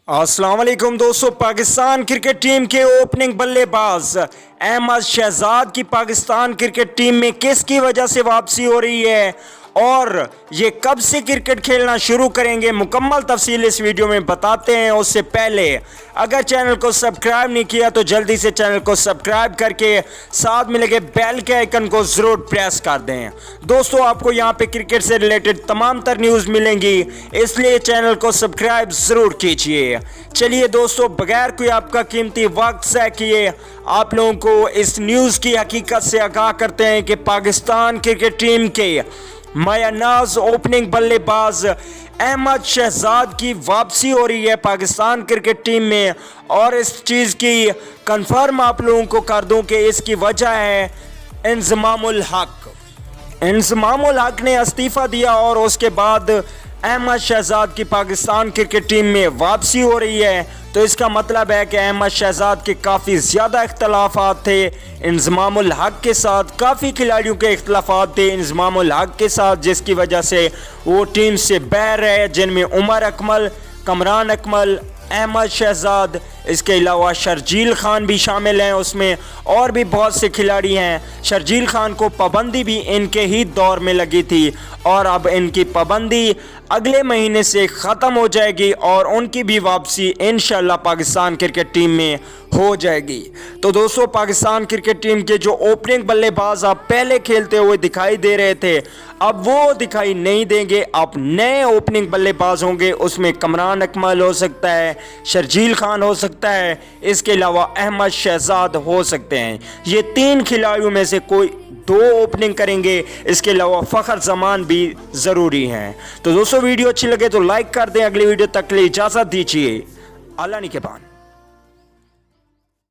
अस्सलाम वालेकुम दोस्तों। पाकिस्तान क्रिकेट टीम के ओपनिंग बल्लेबाज अहमद शहजाद की पाकिस्तान क्रिकेट टीम में किसकी वजह से वापसी हो रही है और ये कब से क्रिकेट खेलना शुरू करेंगे, मुकम्मल तफसील इस वीडियो में बताते हैं। उससे पहले अगर चैनल को सब्सक्राइब नहीं किया तो जल्दी से चैनल को सब्सक्राइब करके साथ में लगे बेल के आइकन को ज़रूर प्रेस कर दें। दोस्तों, आपको यहाँ पे क्रिकेट से रिलेटेड तमाम तर न्यूज़ मिलेंगी, इसलिए चैनल को सब्सक्राइब ज़रूर कीजिए। चलिए दोस्तों, बगैर कोई आपका कीमती वक्त ज़ाया किए आप लोगों को इस न्यूज़ की हकीकत से आगाह करते हैं कि पाकिस्तान क्रिकेट टीम के मायानाज ओपनिंग बल्लेबाज अहमद शहजाद की वापसी हो रही है पाकिस्तान क्रिकेट टीम में। और इस चीज़ की कंफर्म आप लोगों को कर दूं कि इसकी वजह है इंजमामुल हक। इंजमामुल हक ने इस्तीफ़ा दिया और उसके बाद अहमद शहजाद की पाकिस्तान क्रिकेट टीम में वापसी हो रही है। तो इसका मतलब है कि अहमद शहजाद के काफ़ी ज़्यादा इख्तलाफात थे इंजमामुल हक के साथ, काफ़ी खिलाड़ियों के इख्तलाफात थे इंजमामुल हक के साथ, जिसकी वजह से वो टीम से बाहर रहे, जिनमें उमर अकमल, कमरान अकमल, अहमद शहजाद, इसके अलावा शर्जील खान भी शामिल हैं उसमें, और भी बहुत से खिलाड़ी हैं। शर्जील खान को पाबंदी भी इनके ही दौर में लगी थी और अब इनकी पाबंदी अगले महीने से ख़त्म हो जाएगी और उनकी भी वापसी इंशाल्लाह पाकिस्तान क्रिकेट टीम में हो जाएगी। तो दोस्तों, पाकिस्तान क्रिकेट टीम के जो ओपनिंग बल्लेबाज आप पहले खेलते हुए दिखाई दे रहे थे, अब वो दिखाई नहीं देंगे। अब नए ओपनिंग बल्लेबाज होंगे, उसमें कमरान अकमल हो सकता है, शर्जील खान हो सकता है, इसके अलावा अहमद शहजाद हो सकते हैं। ये तीन खिलाड़ियों में से कोई दो ओपनिंग करेंगे, इसके अलावा फ़खर जमान भी ज़रूरी हैं। तो दोस्तों, वीडियो अच्छी लगे तो लाइक कर दें। अगली वीडियो तक के लिए इजाज़त दीजिए। अल्लाह निगहबान।